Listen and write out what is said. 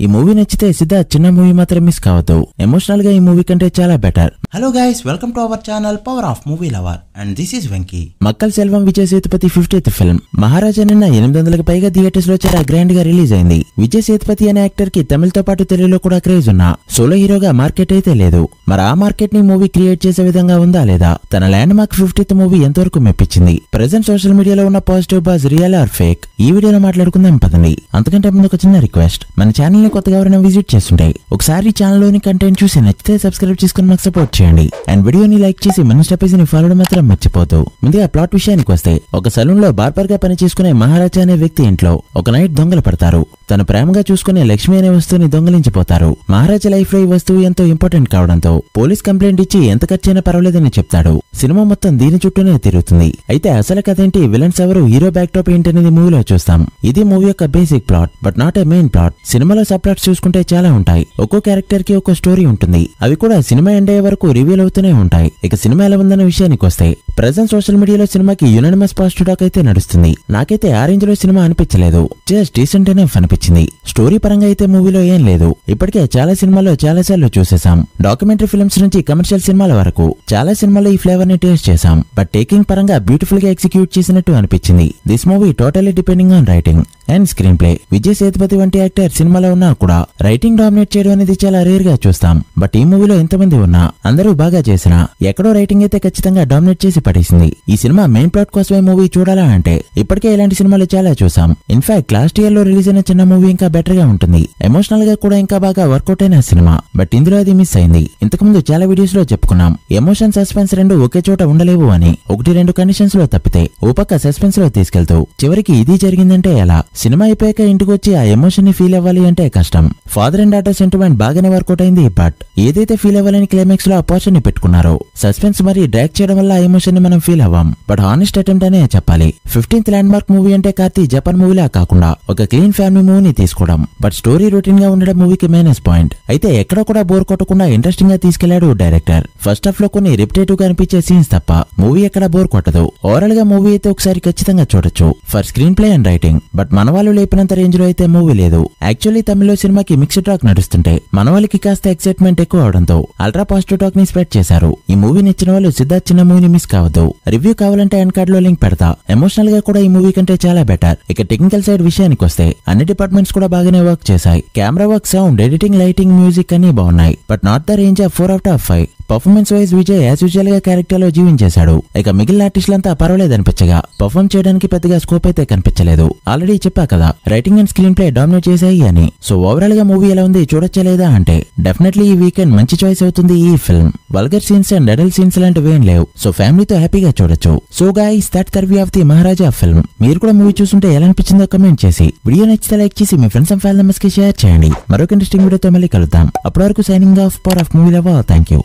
ఈ మూవీ నచ్చితే సిద్ధార్థ్ చిన్న మూవీ మాత్రం మిస్ కావద్దు. ఎమోషనల్ గా ఈ మూవీ కంటే చాలా better. Hello guys, welcome to our channel power of movie lover and this is Venky. Makkal Selvan Vijay Sethupathi 50th film Maharaja నిన్న 800కి పైగా థియేటర్స్ లో చాలా గ్రాండ్ గా రిలీజ్ అయింది. విజయ్ సేతుపతి అనే యాక్టర్ కి తమిళతో పాటు తెలుగులో కూడా క్రేజ్ ఉన్నా సోలో హీరోగా మార్కెట్ అయితే లేదు. మరి ఆ మార్కెట్ ని మూవీ క్రియేట్ చేసే విధంగా ఉందా లేదా? తన ల్యాండ్ మార్క్ 50th మూవీ ఎంతవరకు మెప్పించింది? ప్రెజెంట్ సోషల్ మీడియాలో ఉన్న పాజిటివ్ బాజ్ రియల్ ఆర్ ఫేక్? ఈ వీడియోలో మాట్లాడుకుందాం పదండి. అంతకంటే ముందు ఒక చిన్న రిక్వెస్ట్, మన ఛానల్ ని కొత్తగా ఎవరైనా విజిట్ చేస్తుంటే ఒకసారి ఛానల్ లోని కంటెంట్ చూసి నచ్చితే సబ్స్క్రైబ్ చేసుకుని మాకు సపోర్ట్ చేయండి అండ్ వీడియోని లైక్ చేసి మన స్టెప్స్ ని ఫాలో మాత్రం మర్చిపోతూ. ముందుగా ప్లాట్ విషయానికి వస్తే, ఒక సలూన్ లో బార్బర్ గా పనిచేసుకునే మహారాజా అనే వ్యక్తి ఇంట్లో ఒక నైట్ దొంగలు పడతారు. తను ప్రేమగా చూసుకునే లక్ష్మి అనే వస్తువుని దొంగలించిపోతారు. మహారాజా లైఫ్ లో ఈ వస్తువు ఎంతో ఇంపార్టెంట్ కావడంతో పోలీస్ కంప్లైంట్ ఇచ్చి ఎంత ఖర్చైనా పర్వాలేదని చెప్తాడు. సినిమా మొత్తం దీని చుట్టూనే తిరుగుతుంది. అయితే అసలు కథ ఏంటి, విలన్స్ ఎవరు, హీరో బ్యాక్ టాప్ ఏంటి అనేది మూవీలో చూస్తాం. ఇది మూవీ యొక్క basic plot but not a main plot. సినిమాలో సబ్ ప్లాట్స్ చూసుకుంటే చాలా ఉంటాయి. ఒక్కో క్యారెక్టర్ కి ఒక్కో స్టోరీ ఉంటుంది. అవి కూడా సినిమా ఎండ్ అయ్యే వరకు రివీల్ అవుతూనే ఉంటాయి. ఇక సినిమా ఎలా ఉందన్న విషయానికి వస్తే, ప్రెజెంట్ సోషల్ మీడియాలో సినిమాకి యునానిమస్ పాజిటివ్ టాక్ అయితే నడుస్తుంది. నాకైతే ఆ రేంజ్ లో సినిమా అనిపించలేదు. జస్ట్ డీసెంట్ ఎనఫ్ అనిపించింది. స్టోరీ పరంగా అయితే మూవీలో ఏం లేదు. ఇప్పటికే చాలా సినిమాల్లో చాలా సార్లు చూసేసాం. డాక్యుమెంటరీ ఫిల్మ్స్ నుంచి కమర్షియల్ సినిమాల వరకు చాలా సినిమాల్లో ఈ ఫ్లేవర్ ని టేస్ట్ చేసాం. బట్ టేకింగ్ పరంగా బ్యూటిఫుల్ గా ఎగ్జిక్యూట్ చేసినట్టు అనిపించింది. This movie totally depending on writing and screen play. Vijay Sethupathi వంటి యాక్టర్ సినిమాలో ఉన్నా కూడా రైటింగ్ డామినేట్ చేయడం అనేది చాలా రేర్ గా చూస్తాం. బట్ ఈ మూవీలో ఎంతమంది ఉన్నా అందరూ బాగా చేసినా ఎక్కడో రైటింగ్ అయితే ఖచ్చితంగా డామినేట్ చేసి పడేసింది. ఈ సినిమా మెయిన్ ప్లాట్ కోసమే మూవీ చూడాలా అంటే ఇప్పటికే ఇలాంటి సినిమాలు చాలా చూసాం. ఇన్ఫాక్ట్ లాస్ట్ ఇయర్ లో రిలీజ్ అయిన చిన్న మూవీ ఇంకా బెటర్ గా ఉంటుంది. ఎమోషనల్ గా కూడా ఇంకా బాగా వర్కౌట్ అయిన సినిమా. బట్ ఇందులో అది మిస్ అయింది. ఇంతకు ముందు చాలా వీడియోస్ లో చెప్పుకున్నాం, ఎమోషన్ సస్పెన్స్ రెండు ఒకే చోట ఉండలేవు అని. 1-2 కండిషన్స్ లో తప్పితే ఓ పక్క సస్పెన్స్ లో తీసుకెళ్తూ చివరికి ఇది జరిగిందంటే ఎలా? సినిమా అయిపోయాక ఇంటికి వచ్చి ఆ ఎమోషన్ ని ఫీల్ అవ్వాలి అంటే కష్టం. ఫాదర్ అండ్ డాటర్ సెంటిమెంట్ బాగానే వర్కౌట్ అయింది. బట్ ఏదైతే ఫీల్ అవ్వాలని క్లైమాక్స్ లో ఆ పోర్షన్ ని పెట్టుకున్నారో సస్పెన్స్ మరి డ్రాగ్ చేయడం వల్ల ఆ ఎమోషన్ ని మనం ఫీల్ అవ్వం. బట్ హానెస్ట్ అటెంప్ట్ అనే చెప్పాలి. 15th ల్యాండ్ మార్క్ మూవీ అంటే కార్తీ జపాన్ మూవీలా కాకుండా ఒక క్లీన్ ఫ్యామిలీ మూవీని తీసుకోవడం. బట్ స్టోరీ రొటీన్ గా ఉండడం మూవీకి మైనస్ పాయింట్. అయితే ఎక్కడ కూడా బోర్ కొట్టకుండా ఇంట్రెస్టింగ్ గా తీసుకెళ్లాడు డైరెక్టర్. ఫస్ట్ హాఫ్ లో కొన్ని రిపిటేటివ్ గా అనిపించే సీన్స్ తప్ప మూవీ ఎక్కడ బోర్ కొట్టదు. ఓవరాల్ గా మూవీ అయితే ఒకసారి ఖచ్చితంగా చూడొచ్చు for screen play and writing. But మన వాళ్ళు లేపినంత రేంజ్ లో అయితే మూవీ లేదు. యాక్చువల్లీ తమిళలో సినిమాకి మిక్స్డ్ టాక్ నడుస్తుంటే మన వాళ్ళకి కాస్త ఎక్సైట్మెంట్ ఎక్కువ అవడంతో అల్ట్రా పాజిటివ్ టాక్ ని స్ప్రెడ్ చేశారు. ఈ మూవీ నచ్చిన వాళ్ళు సిద్ధార్థ్ చిన్న మూవీని మిస్ కావద్దు. రివ్యూ కావాలంటే ఎండ్ కార్డ్ లో లింక్ పెడతా. ఎమోషనల్ గా కూడా ఈ మూవీ కంటే చాలా బెటర్. ఇక టెక్నికల్ సైడ్ విషయానికి వస్తే అన్ని డిపార్ట్మెంట్స్ కూడా బాగానే వర్క్ చేశాయి. Camera work, sound, editing, lighting, music అన్ని బాగున్నాయి. But not the range of 4 out of 5. Performance wise Vijay as usual గా క్యారెక్టర్ లో జీవించేశాడు. ఇక మిగిలిన ఆర్టిస్టులంతా పర్వాలేదు అనిపించగా పర్ఫార్మ్ చేయడానికి పెద్దగా స్కోప్ అయితే కనిపించలేదు. ఆల్రెడీ చెప్పా కదా writing and screen play dominate చేశాయి అని. సో ఓవరాల్ గా మూవీ ఎలా ఉంది, చూడొచ్చలేదా అంటే డెఫినెట్లీ ఈ వీకెండ్ మంచి చాయిస్ అవుతుంది ఈ film. Vulgar scenes and adult scenes లాంటివి ఏం లేవు. సో ఫ్యామిలీతో హ్యాపీగా చూడొచ్చు. So guys, that the review of the Maharaja film. మీరు కూడా మూవీ చూస్తుంటే ఎలా అనిపించిందో కమెంట్ చేసి, వీడియో నచ్చితే లైక్ చేసి మీ ఫ్రెండ్స్ అండ్ ఫ్యామిలీ మెంబర్స్ కి షేర్ చేయండి. మరొక ఇంట్రెస్టింగ్ వీడియోతో మళ్ళీ కలుద్దాం. అప్పటి వరకు signing off power of movie lover. Thank you.